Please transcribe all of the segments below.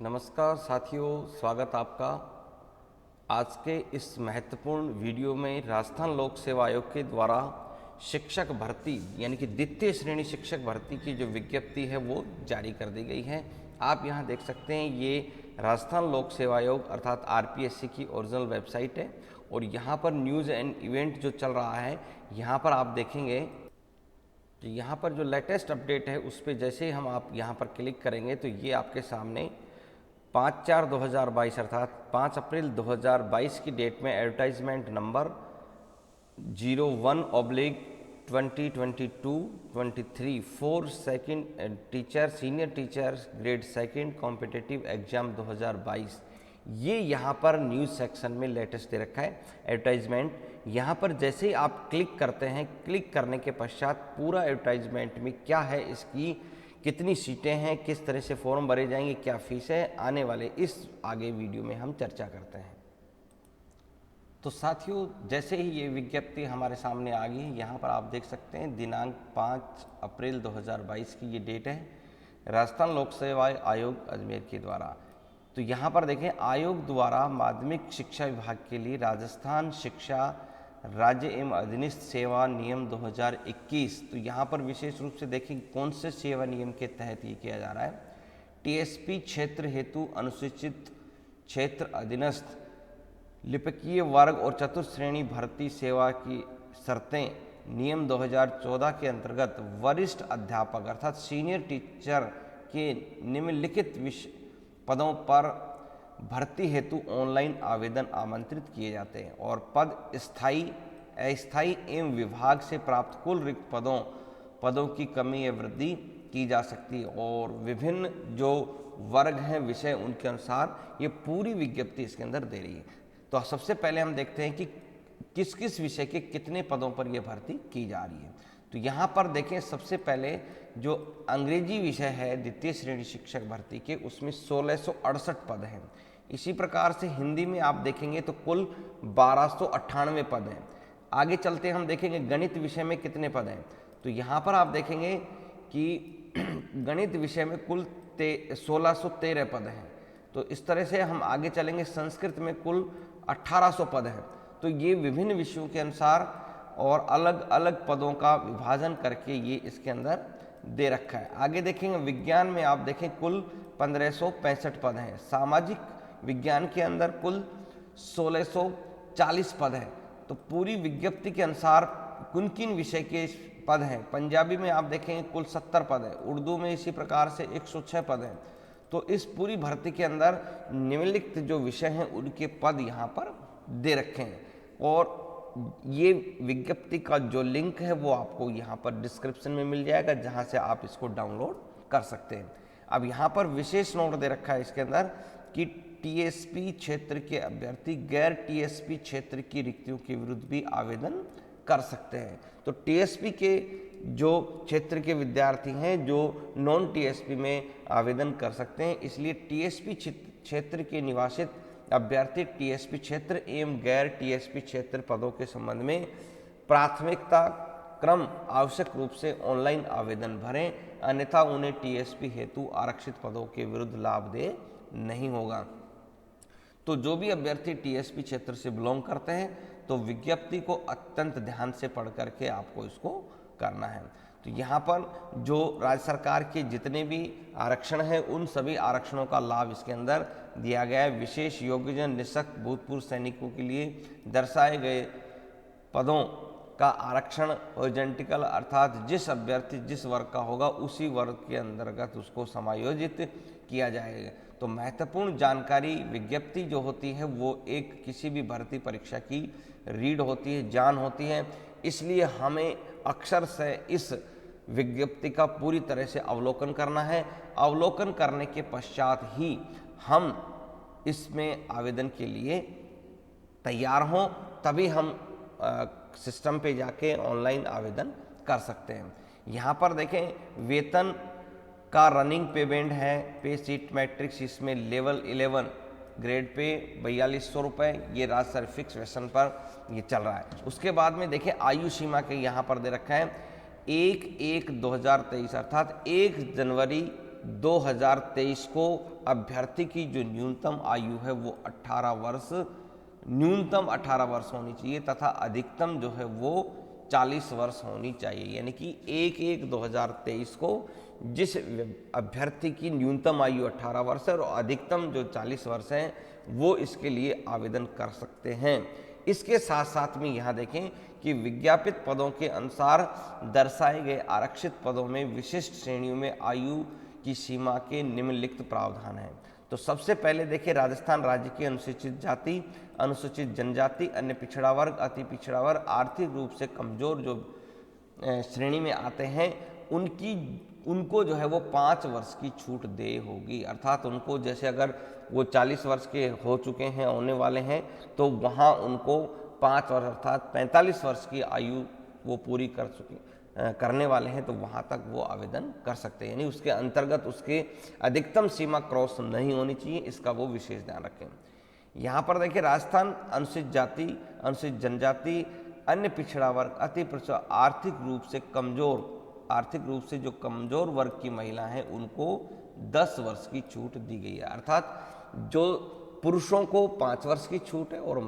नमस्कार साथियों, स्वागत आपका। आज के इस महत्वपूर्ण वीडियो में राजस्थान लोक सेवा आयोग के द्वारा शिक्षक भर्ती यानी कि द्वितीय श्रेणी शिक्षक भर्ती की जो विज्ञप्ति है वो जारी कर दी गई है। आप यहाँ देख सकते हैं, ये राजस्थान लोक सेवा आयोग अर्थात आरपीएससी की ओरिजिनल वेबसाइट है और यहाँ पर न्यूज़ एंड इवेंट जो चल रहा है, यहाँ पर आप देखेंगे तो यहाँ पर जो लेटेस्ट अपडेट है उस पर जैसे ही आप यहाँ पर क्लिक करेंगे तो ये आपके सामने 5/4/2022 अर्थात 5 अप्रैल 2022 की डेट में advertisement number 01/2022-23 4 second teacher senior teacher grade second competitive exam 2022, ये यहाँ पर न्यूज़ सेक्शन में लेटेस्ट दे रखा है एडवर्टाइजमेंट। यहाँ पर जैसे ही आप क्लिक करते हैं, क्लिक करने के पश्चात पूरा एडवर्टाइजमेंट में क्या है, इसकी कितनी सीटें हैं, किस तरह से फॉर्म भरे जाएंगे, क्या फीस है, आने वाले इस आगे वीडियो में हम चर्चा करते हैं। तो साथियों, जैसे ही ये विज्ञप्ति हमारे सामने आ गई, यहाँ पर आप देख सकते हैं दिनांक 5 अप्रैल 2022 की ये डेट है राजस्थान लोक सेवा आयोग अजमेर के द्वारा। तो यहाँ पर देखें, आयोग द्वारा माध्यमिक शिक्षा विभाग के लिए राजस्थान शिक्षा राज्य एवं अधीनस्थ सेवा नियम 2021, तो यहाँ पर विशेष रूप से देखें कौन से सेवा नियम के तहत ये किया जा रहा है। टीएसपी क्षेत्र हेतु अनुसूचित क्षेत्र अधीनस्थ लिपिकीय वर्ग और चतुर्थ श्रेणी भर्ती सेवा की शर्तें नियम 2014 के अंतर्गत वरिष्ठ अध्यापक अर्थात सीनियर टीचर के निम्नलिखित पदों पर भर्ती हेतु ऑनलाइन आवेदन आमंत्रित किए जाते हैं और पद स्थायी अस्थायी एवं विभाग से प्राप्त कुल रिक्त पदों की कमी या वृद्धि की जा सकती है और विभिन्न जो वर्ग हैं विषय उनके अनुसार ये पूरी विज्ञप्ति इसके अंदर दे रही है। तो सबसे पहले हम देखते हैं कि किस किस विषय के कितने पदों पर यह भर्ती की जा रही है। तो यहाँ पर देखें, सबसे पहले जो अंग्रेजी विषय है द्वितीय श्रेणी शिक्षक भर्ती के, उसमें 1668 पद हैं। इसी प्रकार से हिंदी में आप देखेंगे तो कुल 1298 पद हैं। आगे चलते हम देखेंगे गणित विषय में कितने पद हैं। तो यहाँ पर आप देखेंगे कि गणित विषय में कुल 1613 पद हैं। तो इस तरह से हम आगे चलेंगे, संस्कृत में कुल 1800 पद हैं। तो ये विभिन्न विषयों के अनुसार और अलग अलग पदों का विभाजन करके ये इसके अंदर दे रखा है। आगे देखेंगे विज्ञान में आप देखें कुल 1565 पद हैं। सामाजिक विज्ञान के अंदर कुल 1640 पद हैं। तो पूरी विज्ञप्ति के अनुसार किन किन विषय के पद हैं। पंजाबी में आप देखेंगे कुल 70 पद हैं, उर्दू में इसी प्रकार से 106 पद हैं। तो इस पूरी भर्ती के अंदर निम्नलिखित जो विषय हैं उनके पद यहाँ पर दे रखे हैं और ये विज्ञप्ति का जो लिंक है वो आपको यहाँ पर डिस्क्रिप्शन में मिल जाएगा, जहाँ से आप इसको डाउनलोड कर सकते हैं। अब यहाँ पर विशेष नोट दे रखा है इसके अंदर कि टीएसपी क्षेत्र के अभ्यर्थी गैर टीएसपी क्षेत्र की रिक्तियों के विरुद्ध भी आवेदन कर सकते हैं। तो टीएसपी के जो क्षेत्र के विद्यार्थी हैं जो नॉन टीएसपी में आवेदन कर सकते हैं, इसलिए टीएसपी क्षेत्र के निवासित अभ्यर्थी टीएसपी क्षेत्र एवं गैर टीएसपी क्षेत्र पदों के संबंध में प्राथमिकता क्रम आवश्यक रूप से ऑनलाइन आवेदन भरें, अन्यथा उन्हें टीएसपी हेतु आरक्षित पदों के विरुद्ध लाभदेय नहीं होगा। तो जो भी अभ्यर्थी टीएसपी क्षेत्र से बिलोंग करते हैं तो विज्ञप्ति को अत्यंत ध्यान से पढ़ करके आपको इसको करना है। तो यहाँ पर जो राज्य सरकार के जितने भी आरक्षण हैं उन सभी आरक्षणों का लाभ इसके अंदर दिया गया है। विशेष योग्यजन निःशक्त भूतपूर्व सैनिकों के लिए दर्शाए गए पदों का आरक्षण ओरिजेंटिकल अर्थात जिस अभ्यर्थी जिस वर्ग का होगा उसी वर्ग के अंतर्गत उसको समायोजित किया जाएगा। तो महत्वपूर्ण जानकारी विज्ञप्ति जो होती है वो एक किसी भी भर्ती परीक्षा की रीड होती है, जान होती है, इसलिए हमें अक्षर से इस विज्ञप्ति का पूरी तरह से अवलोकन करना है। अवलोकन करने के पश्चात ही हम इसमें आवेदन के लिए तैयार हों, तभी हम सिस्टम पे जाके ऑनलाइन आवेदन कर सकते हैं। यहाँ पर देखें वेतन का रनिंग पेमेंट है, पे सीट मैट्रिक्स, इसमें लेवल 11 ग्रेड पे 4200 रुपये, ये राज्य सर फिक्स वेतन पर ये चल रहा है। उसके बाद में देखें आयु सीमा के यहाँ पर दे रखा है 1/1/2023 अर्थात 1 जनवरी 2023 को अभ्यर्थी की जो न्यूनतम आयु है वो 18 वर्ष, न्यूनतम 18 वर्ष होनी चाहिए तथा अधिकतम जो है वो 40 वर्ष होनी चाहिए। यानी कि 1/1/2023 को जिस अभ्यर्थी की न्यूनतम आयु 18 वर्ष है और अधिकतम जो 40 वर्ष है वो इसके लिए आवेदन कर सकते हैं। इसके साथ साथ में यहाँ देखें कि विज्ञापित पदों के अनुसार दर्शाए गए आरक्षित पदों में विशिष्ट श्रेणियों में आयु की सीमा के निम्नलिखित प्रावधान हैं। तो सबसे पहले देखिए, राजस्थान राज्य की अनुसूचित जाति, अनुसूचित जनजाति, अन्य पिछड़ा वर्ग, अति पिछड़ा वर्ग, आर्थिक रूप से कमजोर जो श्रेणी में आते हैं उनको जो है वो 5 वर्ष की छूट दे होगी। अर्थात उनको जैसे अगर वो 40 वर्ष के हो चुके हैं, होने वाले हैं, तो वहाँ उनको 5 वर्ष अर्थात 45 वर्ष की आयु वो पूरी करने वाले हैं, तो वहाँ तक वो आवेदन कर सकते हैं। यानी उसके अंतर्गत उसके अधिकतम सीमा क्रॉस नहीं होनी चाहिए, इसका वो विशेष ध्यान रखें। यहाँ पर देखिए, राजस्थान अनुसूचित जाति, अनुसूचित जनजाति, अन्य पिछड़ा वर्ग, अति पिछड़ा, आर्थिक रूप से जो कमजोर वर्ग की महिला हैं उनको 10 वर्ष की छूट दी गई है। अर्थात जो पुरुषों को 5 वर्ष की छूट है और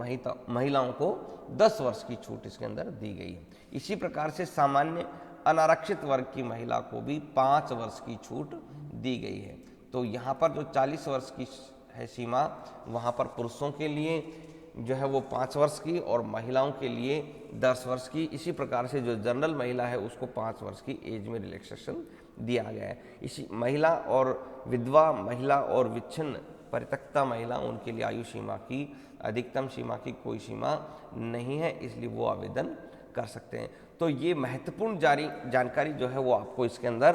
महिलाओं को 10 वर्ष की छूट इसके अंदर दी गई है। इसी प्रकार से सामान्य अनारक्षित वर्ग की महिला को भी 5 वर्ष की छूट दी गई है। तो यहाँ पर जो 40 वर्ष की है सीमा, वहाँ पर पुरुषों के लिए जो है वो 5 वर्ष की और महिलाओं के लिए 10 वर्ष की। इसी प्रकार से जो जनरल महिला है उसको 5 वर्ष की एज में रिलैक्सेशन दिया गया है। इसी महिला और विधवा महिला और विच्छिन्न परित्यक्ता महिला, उनके लिए आयु सीमा की अधिकतम सीमा की कोई सीमा नहीं है, इसलिए वो आवेदन कर सकते हैं। तो ये महत्वपूर्ण जानकारी जो है वो आपको इसके अंदर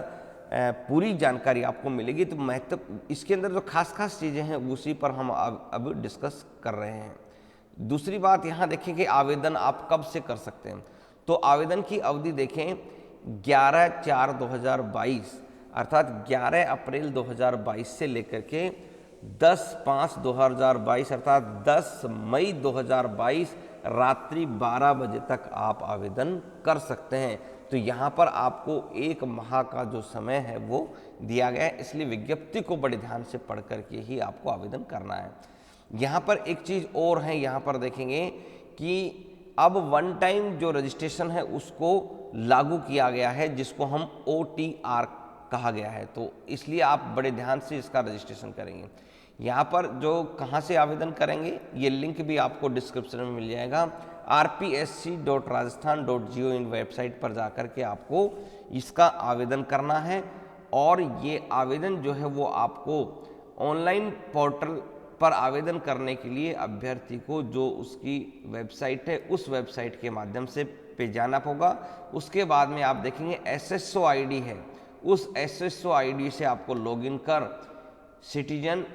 पूरी जानकारी आपको मिलेगी। तो इसके अंदर जो खास चीज़ें हैं उसी पर हम अब डिस्कस कर रहे हैं। दूसरी बात यहाँ देखें कि आवेदन आप कब से कर सकते हैं। तो आवेदन की अवधि देखें 11/4/2022 अर्थात 11 अप्रैल 2022 से लेकर के 10/5/2022 अर्थात 10 मई 2022 रात्रि 12 बजे तक आप आवेदन कर सकते हैं। तो यहाँ पर आपको 1 माह का जो समय है वो दिया गया है, इसलिए विज्ञप्ति को बड़े ध्यान से पढ़ करके ही आपको आवेदन करना है। यहाँ पर एक चीज़ और है, यहाँ पर देखेंगे कि अब वन टाइम जो रजिस्ट्रेशन है उसको लागू किया गया है, जिसको हम OTR कहा गया है। तो इसलिए आप बड़े ध्यान से इसका रजिस्ट्रेशन करेंगे। यहाँ पर जो कहाँ से आवेदन करेंगे, ये लिंक भी आपको डिस्क्रिप्शन में मिल जाएगा। rpsc.rajasthan.gov.in वेबसाइट पर जाकर के आपको इसका आवेदन करना है। और ये आवेदन जो है वो आपको ऑनलाइन पोर्टल पर आवेदन करने के लिए अभ्यर्थी को जो उसकी वेबसाइट है उस वेबसाइट के माध्यम से पे जाना होगा। उसके बाद में आप देखेंगे SSO ID है, उस SSO ID से आपको लॉगिन कर सिटीजन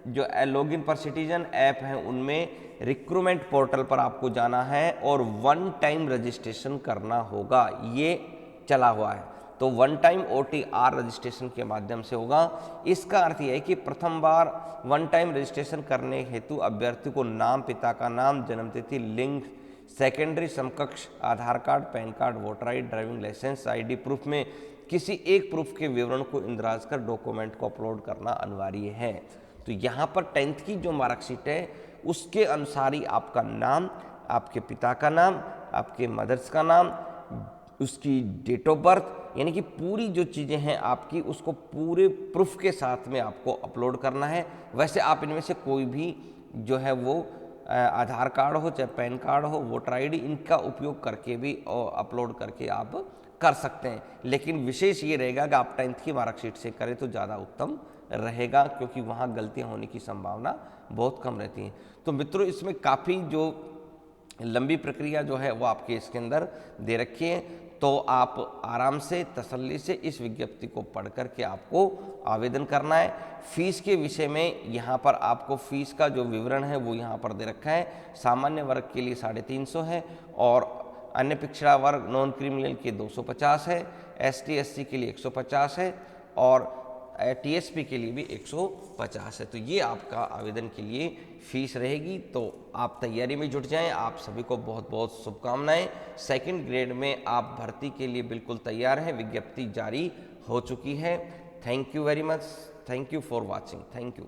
जो लॉगिन पर सिटीजन ऐप है उनमें रिक्रूटमेंट पोर्टल पर आपको जाना है और वन टाइम रजिस्ट्रेशन करना होगा। ये चला हुआ है, तो वन टाइम OTR रजिस्ट्रेशन के माध्यम से होगा। इसका अर्थ यह है कि प्रथम बार वन टाइम रजिस्ट्रेशन करने हेतु अभ्यर्थी को नाम, पिता का नाम, जन्मतिथि, लिंग, सेकेंडरी समकक्ष, Aadhaar card, PAN card, voter ID, driving licence, ID proof में किसी एक प्रूफ के विवरण को इंदराज कर डॉक्यूमेंट को अपलोड करना अनिवार्य है। तो यहाँ पर 10th की जो मार्कशीट है उसके अनुसार ही आपका नाम, आपके पिता का नाम, आपके मदर्स का नाम, उसकी डेट ऑफ बर्थ, यानी कि पूरी जो चीज़ें हैं आपकी उसको पूरे प्रूफ के साथ में आपको अपलोड करना है। वैसे आप इनमें से कोई भी जो है वो आधार कार्ड हो चाहे पैन कार्ड हो, वोटर ID, इनका उपयोग करके भी अपलोड करके आप कर सकते हैं। लेकिन विशेष ये रहेगा कि आप 10th की मार्कशीट से करें तो ज़्यादा उत्तम रहेगा, क्योंकि वहाँ गलतियाँ होने की संभावना बहुत कम रहती है। तो मित्रों, इसमें काफ़ी जो लंबी प्रक्रिया जो है वो आपके इसके अंदर दे रखी है, तो आप आराम से तसल्ली से इस विज्ञप्ति को पढ़ करके आपको आवेदन करना है। फीस के विषय में यहाँ पर आपको फीस का जो विवरण है वो यहाँ पर दे रखा है। सामान्य वर्ग के लिए 350 है और अन्य पिछड़ा वर्ग नॉन क्रिमिनल के 250 है, ST SC के लिए 150 है और TSP के लिए भी 150 है। तो ये आपका आवेदन के लिए फीस रहेगी। तो आप तैयारी में जुट जाएं। आप सभी को बहुत बहुत शुभकामनाएं। सेकंड ग्रेड में आप भर्ती के लिए बिल्कुल तैयार हैं। विज्ञप्ति जारी हो चुकी है। Thank you very much, thank you for watching, thank you.